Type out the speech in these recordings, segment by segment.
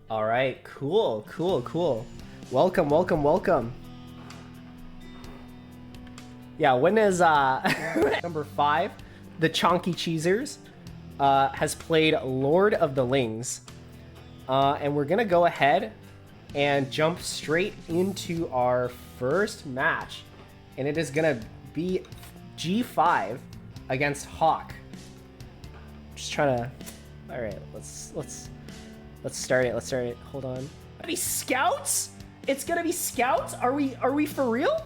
All right, cool. Welcome, welcome, welcome. Yeah, when is number 5, the Chonky Cheesers, has played Lord of the Lings. And we're gonna go ahead and jump straight into our first match. And it is gonna be G5 against Hawk. Just trying to, all right, let's start it. Hold on. It's gonna be scouts? It's gonna be scouts? Are we for real?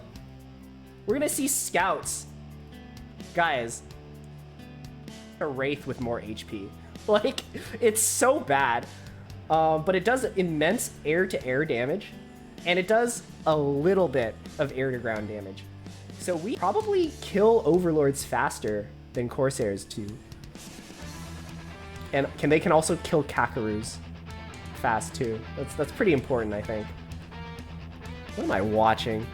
We're gonna see scouts. Guys, a Wraith with more HP. Like, it's so bad. But it does immense air-to-air damage, and it does a little bit of air-to-ground damage. So we probably kill Overlords faster than Corsairs too. And they can also kill Kakaroos fast too. That's pretty important, I think. What am I watching?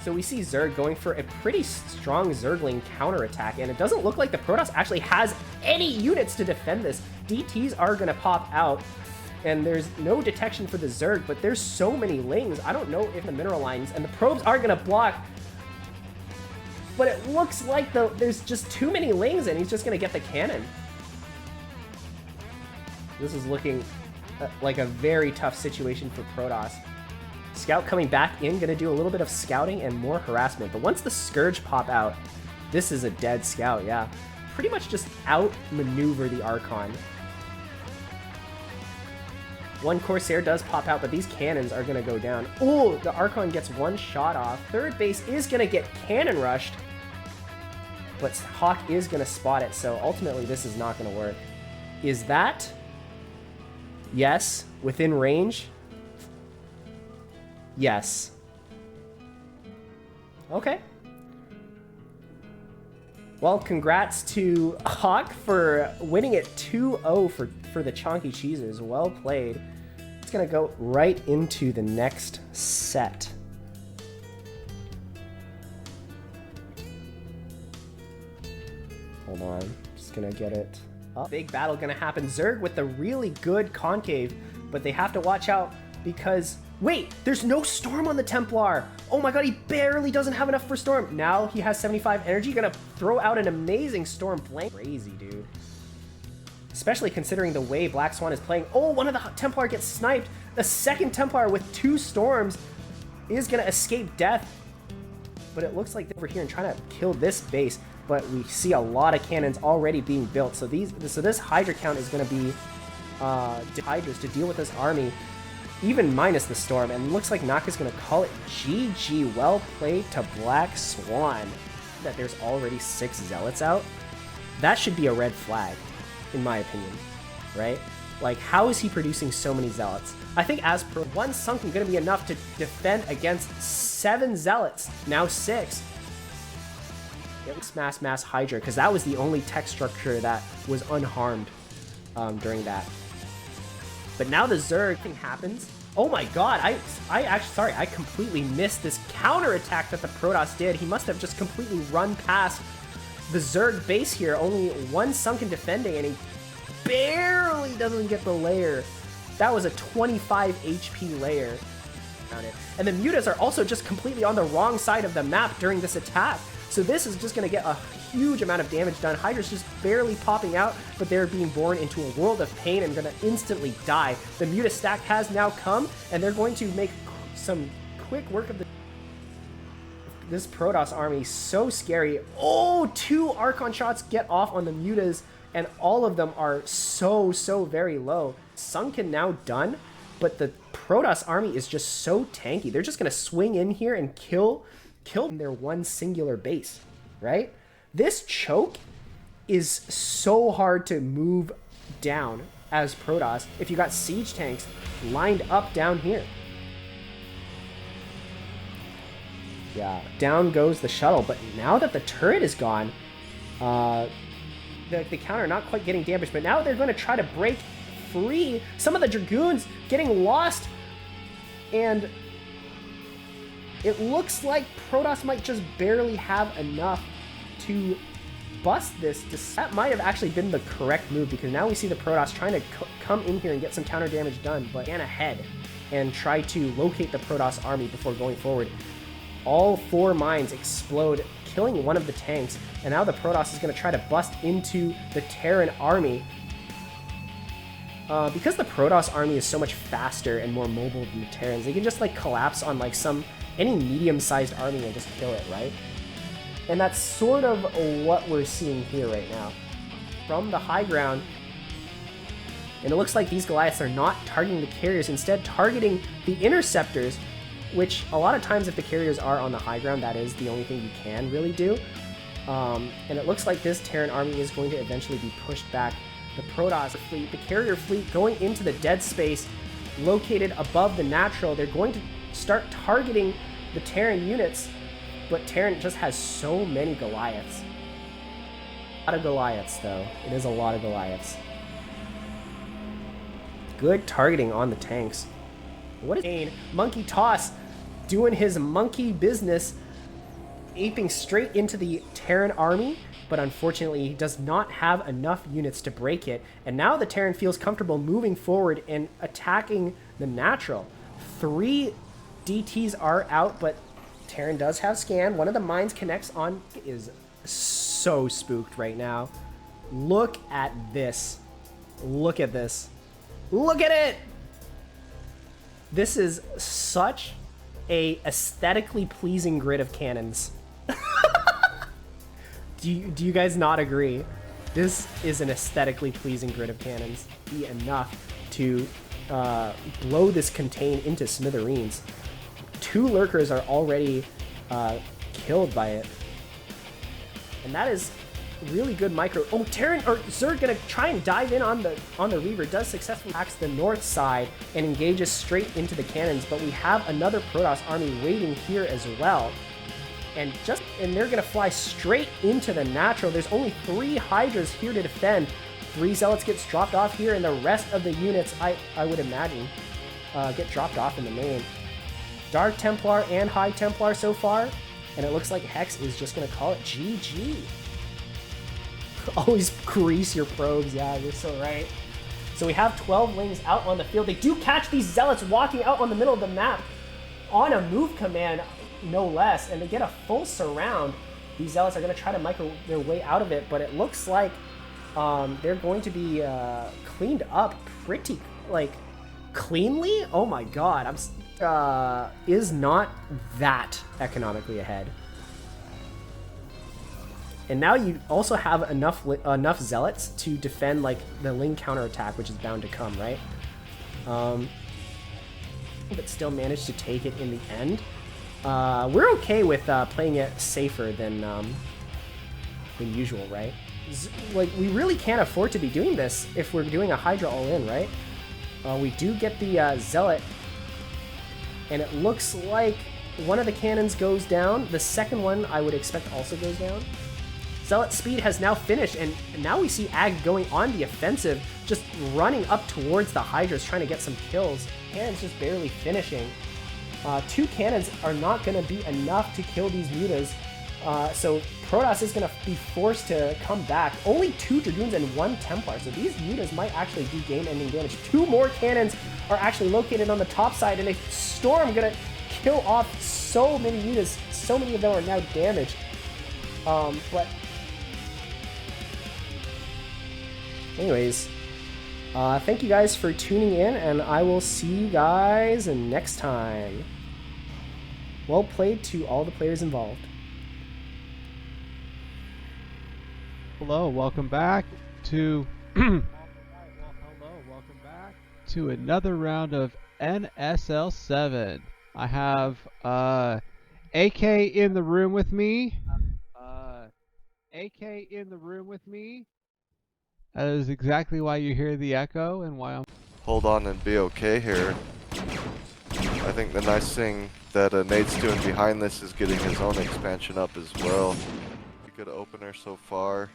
So we see Zerg going for a pretty strong Zergling counterattack, and it doesn't look like the Protoss actually has any units to defend this. DTs are gonna pop out, and there's no detection for the Zerg, but there's so many Lings. I don't know if the mineral lines and the probes are gonna block, but it looks like there's just too many Lings, and he's just gonna get the cannon. This is looking like a very tough situation for Protoss. Scout coming back in, gonna do a little bit of scouting and more harassment. But once the Scourge pop out, this is a dead Scout, yeah. Pretty much just outmaneuver the Archon. One Corsair does pop out, but these cannons are gonna go down. Oh, the Archon gets one shot off. Third base is gonna get cannon rushed, but Hawk is gonna spot it, so ultimately this is not gonna work. Is that? Yes, within range. Yes. Okay. Well, congrats to Hawk for winning it 2-0 for the Chonky Cheesers. Well played. It's gonna go right into the next set. Hold on, just gonna get it up. Big battle gonna happen. Zerg with the really good concave, but they have to watch out because, wait, there's no Storm on the Templar. Oh my god, he barely doesn't have enough for Storm. Now he has 75 energy, gonna throw out an amazing Storm flank. Crazy, dude. Especially considering the way BlackSwan is playing. Oh, one of the Templar gets sniped. The second Templar with 2 Storms is gonna escape death. But it looks like they're over here and trying to kill this base. But we see a lot of cannons already being built. So this Hydra count is gonna be Hydras to deal with this army, even minus the Storm, and looks like Naka's gonna call it GG. Well played to BlackSwan. That there's already 6 Zealots out. That should be a red flag, in my opinion, right? Like, how is he producing so many Zealots? I think as per one Sunken gonna be enough to defend against 7 Zealots, now 6. It was mass Hydra, because that was the only tech structure that was unharmed during that. But now the Zerg thing happens. Oh my god, I actually, sorry, I completely missed this counterattack that the Protoss did. He must have just completely run past the Zerg base here. Only one Sunken defending, and he barely doesn't get the layer. That was a 25 HP layer. And the Mutas are also just completely on the wrong side of the map during this attack. So this is just going to get a huge amount of damage done. Hydra's just barely popping out, but they're being born into a world of pain and going to instantly die. The Muta stack has now come, and they're going to make some quick work of this Protoss army. So scary. Oh, 2 Archon shots get off on the Mutas, and all of them are so very low. Sunken now done, but the Protoss army is just so tanky. They're just going to swing in here and kill their one singular base, right? This choke is so hard to move down as Protoss if you got siege tanks lined up down here. Yeah, down goes the shuttle, but now that the turret is gone, the counter not quite getting damaged, but now they're going to try to break free. Some of the Dragoons getting lost, and it looks like Protoss might just barely have enough to bust this, that might have actually been the correct move, because now we see the Protoss trying to come in here and get some counter damage done, but scan ahead and try to locate the Protoss army before going forward. All 4 mines explode, killing one of the tanks, and now the Protoss is going to try to bust into the Terran army. Because the Protoss army is so much faster and more mobile than the Terrans, they can just like collapse on like any medium-sized army and just kill it, right? And that's sort of what we're seeing here right now. From the high ground, and it looks like these Goliaths are not targeting the carriers, instead targeting the interceptors, which a lot of times if the carriers are on the high ground, that is the only thing you can really do. And it looks like this Terran army is going to eventually be pushed back. The Protoss fleet, the carrier fleet going into the dead space located above the natural. They're going to start targeting the Terran units, but Terran just has so many Goliaths. A lot of Goliaths, though. It is a lot of Goliaths. Good targeting on the tanks. What is MonkeyToss doing his monkey business, aping straight into the Terran army, but unfortunately he does not have enough units to break it, and now the Terran feels comfortable moving forward and attacking the natural. 3 DTs are out, but Terran does have scan. One of the mines connects on. Is so spooked right now. Look at this. Look at this. Look at it! This is such a aesthetically pleasing grid of cannons. Do you guys not agree? This is an aesthetically pleasing grid of cannons. Be enough to blow this contain into smithereens. 2 lurkers are already killed by it. And that is really good micro. Oh, Terran or Zerg gonna try and dive in on the Reaver. Does successfully attacks the north side and engages straight into the cannons, but we have another Protoss army waiting here as well. And they're gonna fly straight into the natural. There's only 3 Hydras here to defend. 3 Zealots gets dropped off here, and the rest of the units, I would imagine, get dropped off in the main. Dark Templar and High Templar so far, and it looks like HeXe is just gonna call it GG. Always grease your probes, yeah, you're so right. So we have 12 wings out on the field. They do catch these Zealots walking out on the middle of the map on a move command, no less, and they get a full surround. These Zealots are going to try to micro their way out of it, but it looks like they're going to be cleaned up pretty, like, cleanly. Oh my god, is not that economically ahead. And now you also have enough Zealots to defend like the Ling counterattack, which is bound to come, right? But still managed to take it in the end. We're okay with playing it safer than usual, right? Like, we really can't afford to be doing this if we're doing a Hydra all-in, right? We do get the Zealot, and it looks like one of the cannons goes down. The second one, I would expect, also goes down. Zealot speed has now finished, and now we see Ag going on the offensive, just running up towards the Hydras, trying to get some kills. Cannons just barely finishing. 2 cannons are not going to be enough to kill these mutas, so Protoss is going to be forced to come back. Only 2 Dragoons and 1 Templar, so these mutas might actually do game-ending damage. 2 more cannons are actually located on the top side, and a storm going to kill off so many mutas. So many of them are now damaged. But anyways, thank you guys for tuning in, and I will see you guys next time. Well played to all the players involved. Hello, welcome back to welcome back to another round of NSL7. I have AK in the room with me. AK in the room with me. That is exactly why you hear the echo and why I'm... Hold on and be okay here. I think the nice thing that Nate's doing behind this is getting his own expansion up as well. Good opener so far.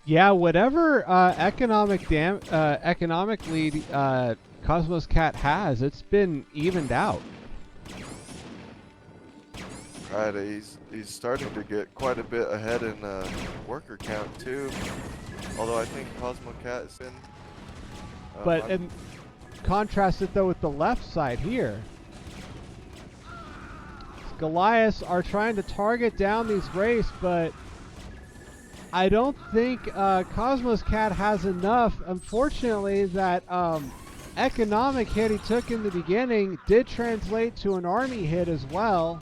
Yeah, whatever economic lead KosmoKatt has, it's been evened out. Right, he's starting to get quite a bit ahead in worker count too. Although I think KosmoKatt is in. But in contrast it though with the left side here. Goliaths are trying to target down these Wraiths, but I don't think KosmoKatt has enough. Unfortunately, that economic hit he took in the beginning did translate to an army hit as well.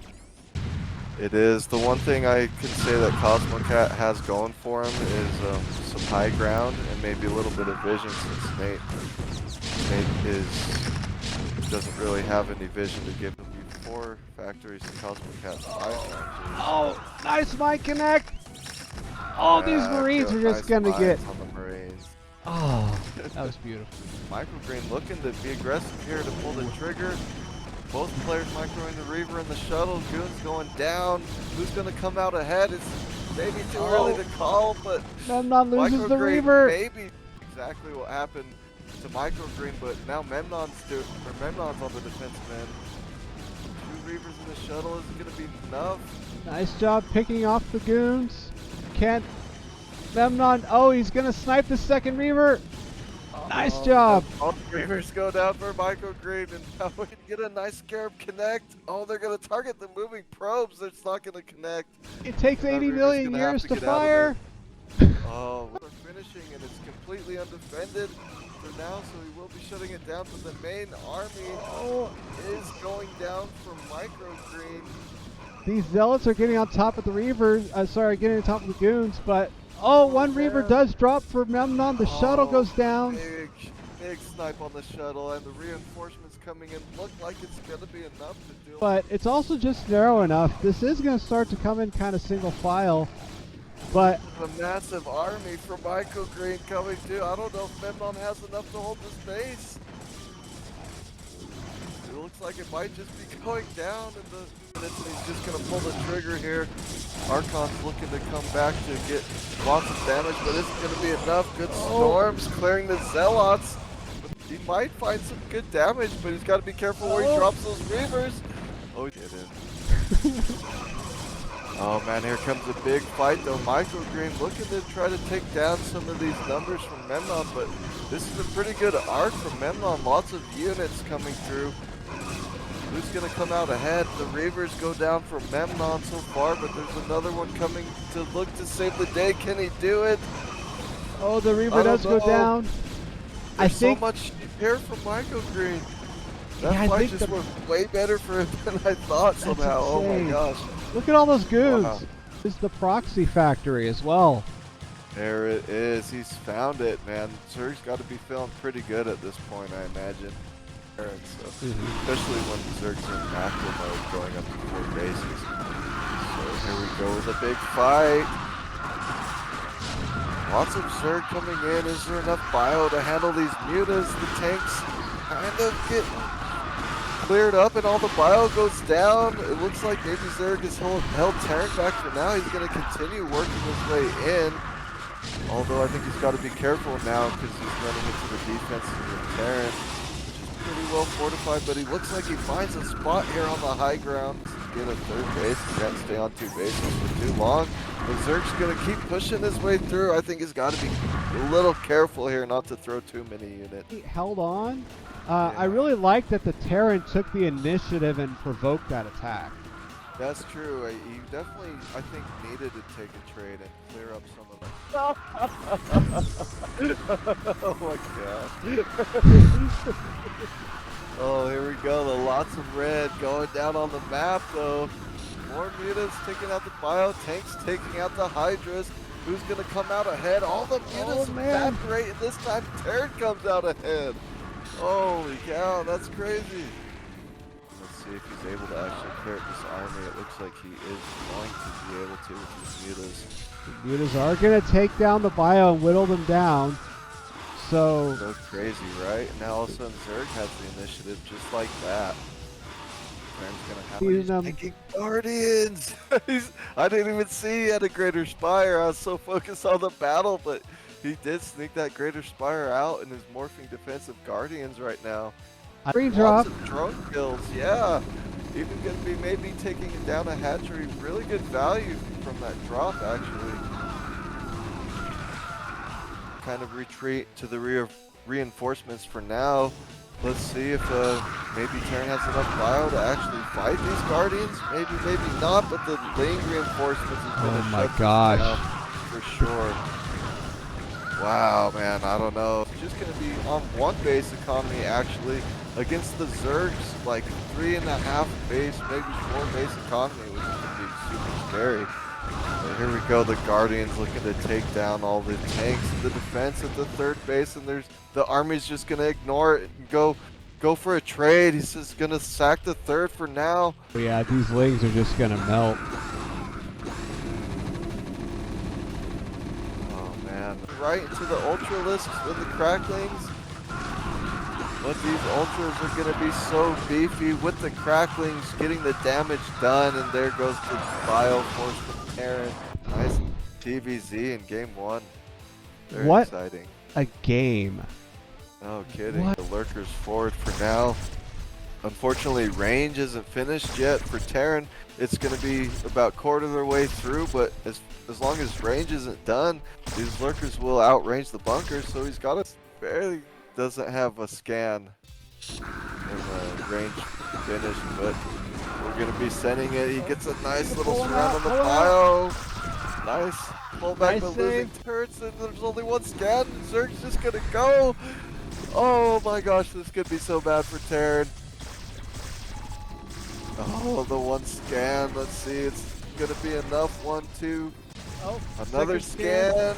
It is. The one thing I can say that KosmoKatt has going for him is some high ground and maybe a little bit of vision, since Nate doesn't really have any vision to give him 4 factories to KosmoKatt's 5 factories. Oh, nice mine connect! Oh, these Marines are just nice gonna get. On the Marines. Oh, that was beautiful. MicroGreen looking to be aggressive here to pull the trigger. Both players microing the Reaver and the shuttle. Goon's going down. Who's going to come out ahead? It's maybe too early to call, but Memnon loses the MicroGreen Reaver. maybe exactly what happened to MicroGreen, but now Memnon's on the defensive end. 2 Reavers in the shuttle isn't going to be enough. Nice job picking off the Goons. Can't. Memnon. Oh, he's going to snipe the second Reaver. Nice job. All the Reavers go down for MicroGreen, and now we can get a nice Scarab connect. Oh, they're going to target the moving probes. It's not going to connect. It takes 80 million years to fire. Oh, we're finishing, and it's completely undefended for now, so he will be shutting it down. But the main army is going down for MicroGreen. These Zealots are getting on top of the Reavers. Getting on top of the Goons, but one Reaver does drop for Memnon. The shuttle goes down. Big snipe on the shuttle, and the reinforcements coming in look like it's going to be enough to deal. But it's also just narrow enough. This is going to start to come in kind of single file. But a massive army from MicroGreen coming too. I don't know if Memnon has enough to hold this base. It looks like it might just be going down in the minutes, and he's just going to pull the trigger here. Archon's looking to come back to get lots of damage, but isn't going to be enough. Good storms clearing the Zealots. He might find some good damage, but he's got to be careful where he drops those Reavers. Oh, he didn't. Oh man, here comes a big fight though. MicroGreen looking to try to take down some of these numbers from Memnon, but this is a pretty good arc from Memnon. Lots of units coming through. Who's going to come out ahead? The Reavers go down for Memnon so far, but there's another one coming to look to save the day. Can he do it? Oh, the Reaver does go down. There's I think so much here from MicroGreen. That fight just went way better for him than I thought somehow. Oh my gosh. Look at all those Goons. Wow. This is the proxy factory as well. There it is. He's found it, man. Zerg's got to be feeling pretty good at this point, I imagine. So, especially when Zerg's in macro mode going up to 4 bases. So here we go with a big fight. Lots of Zerg coming in. Is there enough bio to handle these mutas? The tanks kind of get cleared up and all the bio goes down. It looks like maybe Zerg has held Terran back for now. He's going to continue working his way in. Although I think he's got to be careful now because he's running into the defense of the Terran, which is pretty well fortified. But he looks like he finds a spot here on the high ground to get a 3rd base. He can't stay on 2 bases for too long. But Zerg's going to keep pushing his way through. I think he's got to be a little careful here not to throw too many units. He held on. I really like that the Terran took the initiative and provoked that attack. That's true. He definitely, I think, needed to take a trade and clear up some of them. Oh my god. Oh, here we go. The lots of red going down on the map, though. More mutas taking out the bio, tanks taking out the Hydras. Who's going to come out ahead? All the mutas evaporate, and this time Terran comes out ahead. Holy cow, that's crazy. Let's see if he's able to actually clear up this army. It looks like he is going to be able to with these mutas. The mutas are going to take down the bio and whittle them down. So crazy, right? And now all of a sudden Zerg has the initiative just like that. He's thinking Guardians! I didn't even see he had a Greater Spire. I was so focused on the battle, but he did sneak that Greater Spire out in his morphing defensive Guardians right now. Green drop. Lots of drone kills, yeah. even going to be maybe taking down a hatchery. Really good value from that drop, actually. Kind of retreat to the reinforcements for now. Let's see if maybe Terran has enough bio to actually fight these Guardians. Maybe not, but the lane reinforcements is going to shut this down for sure. Wow, man, I don't know. It's just going to be on one base economy, actually, against the Zergs, like 3.5 base, maybe 4 base economy, which is going to be super scary. But here we go, the Guardians looking to take down all the tanks and the defense at the third base, and the army's just going to ignore it and go for a trade. He's just going to sack the third for now. Yeah, these lings are just going to melt. Right into the Ultralisks and the Cracklings. But these Ultras are going to be so beefy with the Cracklings getting the damage done, and there goes the Bio Force from Terran. Nice TVZ in game 1. Very exciting. A game. No kidding. The Lurkers forward for now. Unfortunately, range isn't finished yet for Terran. It's going to be about quarter of their way through, but as long as range isn't done, these Lurkers will outrange the bunkers, so he's got barely doesn't have a scan and range finished, but we're going to be sending it. He gets a nice little surround on the bio. Nice pullback, but losing turrets, and there's only one scan. Zerg's just going to go. Oh my gosh, this could be so bad for Terran. Oh, the one scan. Let's see. It's going to be enough. 1, 2. Oh, another scan.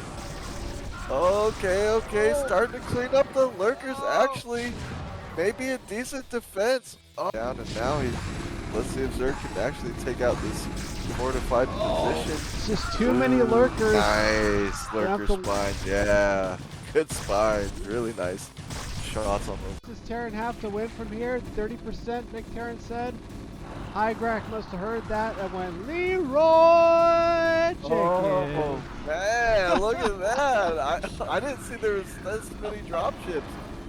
Okay. Starting to clean up the Lurkers. Actually, maybe a decent defense. Oh, down, and now let's see if Zerg can actually take out this fortified position. It's just too many Lurkers. Nice Lurker spines. Yeah. Good spines. Really nice shots on those. Does Terran have to win from here? 30%, Nick Terran said. HiGrack must have heard that and went, Leroy Chicken. Oh, man, look at that. I didn't see there was this many dropships.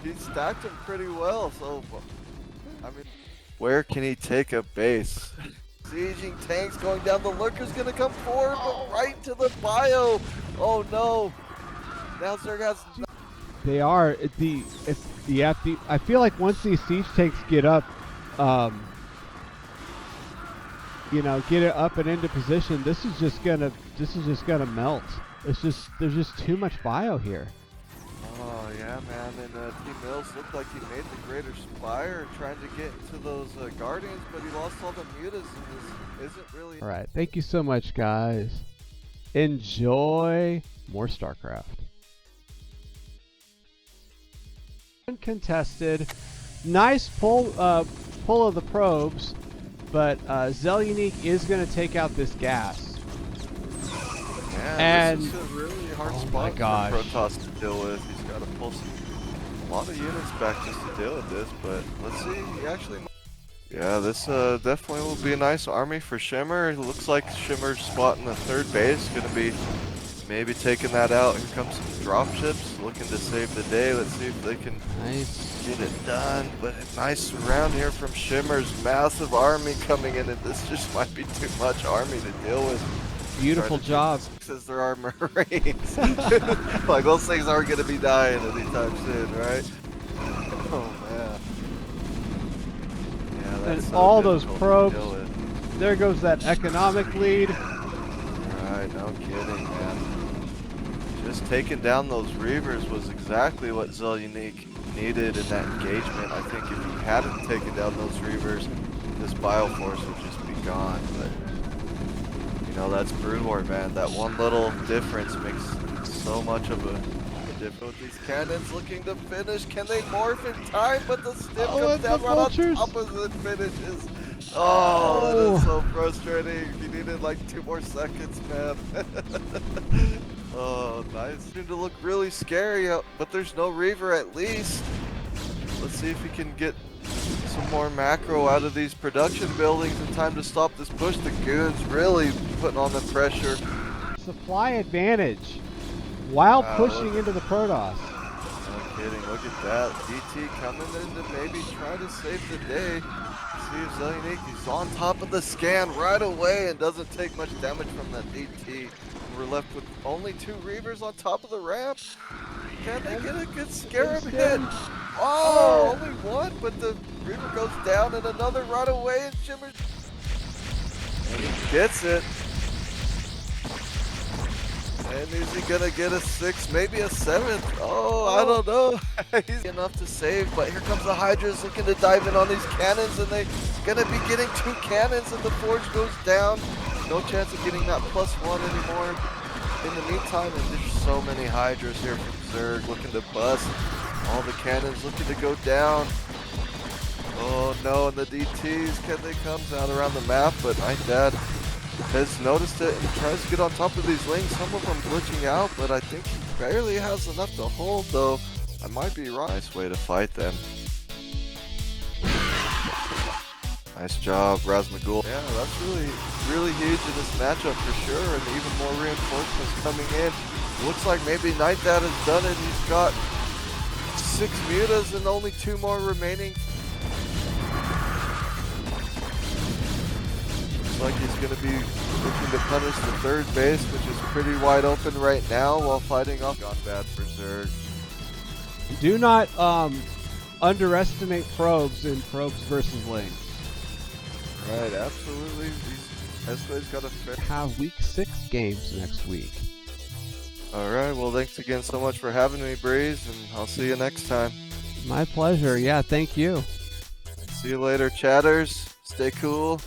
He stacked them pretty well, so, I mean, where can he take a base? Sieging tanks going down. The Lurker's going to come forward, but right to the bio. Oh, no. Now Zerg has... They are. I feel like once these siege tanks get up, get it up and into position, this is just gonna melt. There's just too much bio here. Oh yeah, man, and Tmills looked like he made the Greater Spire trying to get into those Guardians, but he lost all the mutas, and this isn't really... Alright, thank you so much, guys. Enjoy more StarCraft. Uncontested. Nice pull of the probes. But ZelUneec is going to take out this gas. Yeah, this is a really hard spot for Protoss to deal with. He's got to pull a lot of units back just to deal with this, but let's see, he actually... Yeah, this definitely will be a nice army for SHimmer. It looks like SHimmer's spot in the third base, going to be maybe taking that out. Here comes some dropships, looking to save the day. Let's see if they can get it done. But a nice surround here from SHimmer's massive army coming in, and this just might be too much army to deal with. Beautiful job. Says there are Marines. Like, those things aren't going to be dying anytime soon, right? Oh, man. Yeah, that's and so all those difficult probes. There goes that economic lead. Right, no kidding, man. Just taking down those Reavers was exactly what ZelUneec needed in that engagement. I think if he hadn't taken down those Reavers, this Bioforce would just be gone. But, you know, that's Brood War, man. That one little difference makes so much of a difference. With these cannons looking to finish, can they morph in time? But the stim comes down right on top of it, finishes. Oh, that is so frustrating. You needed like 2 more seconds, man. Oh, nice. Seemed to look really scary, but there's no Reaver at least. Let's see if he can get some more macro out of these production buildings in time to stop this push. The Goons really putting on the pressure. Supply advantage while pushing into the Protoss. No kidding, look at that. DT coming in to maybe try to save the day. See if ZelUneec, he's on top of the scan right away and doesn't take much damage from that AT. We're left with only 2 Reavers on top of the ramp. Can they get a good scarab hit? Oh, only 1, but the Reaver goes down and another right away and SHimmer. And he gets it. And is he gonna get a 6, maybe a 7th? Oh, I don't know. He's enough to save, but here comes the Hydras looking to dive in on these cannons, and they're gonna be getting 2 cannons, and the Forge goes down. No chance of getting that +1 anymore. In the meantime, and there's so many Hydras here from Zerg looking to bust. All the cannons looking to go down. Oh no, and the DTs, can they come out around the map? But nightdad has noticed it and tries to get on top of these lanes. Some of them glitching out, but I think he barely has enough to hold, though. I might be right. Nice way to fight them. Nice job, Razmagul. Yeah, that's really huge in this matchup for sure, and even more reinforcements coming in. Looks like maybe nightdad has done it. He's got 6 mutas and only 2 more remaining. Looks like he's going to be looking to punish the 3rd base, which is pretty wide open right now while fighting off. Gone bad for Zerg. Do not underestimate probes in probes versus lanes. Right, absolutely. Espe's got a fair. Have week 6 games next week. Alright, well thanks again so much for having me, Breeze, and I'll see you next time. My pleasure. Yeah, thank you. See you later, chatters. Stay cool.